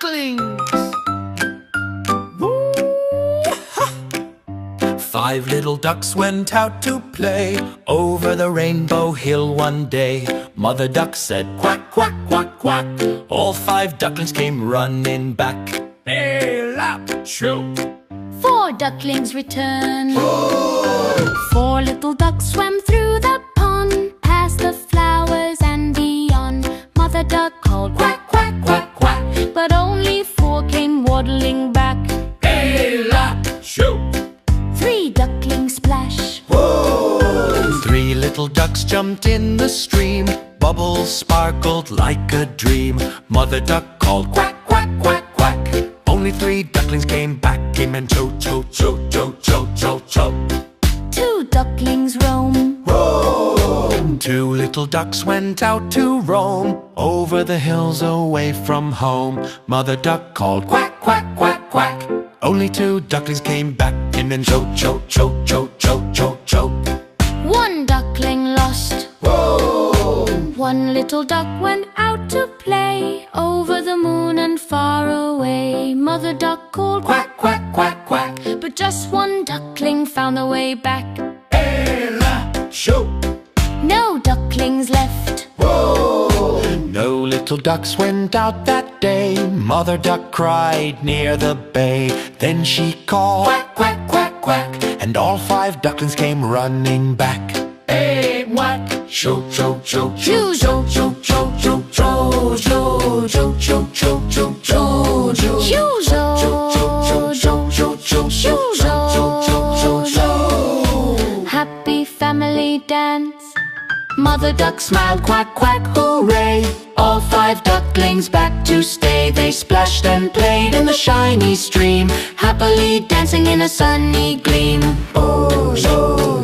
ducklings! Woo-ha! 5 little ducks went out to play over the rainbow hill one day. Mother duck said quack, quack, quack, quack. All 5 ducklings came running back. Hey, lap, shoot! 4 ducklings returned. 4 little ducks swam through the pond, past the flowers and beyond. Mother duck called quack, quack, quack, quack, but only 4 came waddling back. Hey, lap, shoot! 3 ducklings splash. 3 little ducks jumped in the stream. Bubbles sparkled like a dream. Mother duck called quack, quack, quack, quack. Only 3 ducklings came back. Came and cho, cho, cho, cho, cho, cho, cho. 2 ducklings roam. 2 little ducks went out to roam over the hills away from home. Mother duck called quack, quack, quack, quack. Only 2 ducklings came back. Came and cho, cho, cho, cho, cho, cho, cho. 1 duckling lost. 1 little duck went out to play over the moon and far away. Mother duck called quack, quack, quack, quack, but just 1 duckling found the way back. Ella, shoot! No ducklings left. No little ducks went out that day. Mother duck cried near the bay. Then she called quack, quack, quack, quack, and all 5 ducklings came running back. Hey, whack! Cho, cho, cho, cho, cho, cho, cho, cho, cho, cho, cho, cho, cho, cho, cho. Happy family dance. Mother duck smiled, quack, quack, hooray! All 5 ducklings back to stay. They splashed and played in the shiny stream, happily dancing in a sunny gleam. Oh, oh,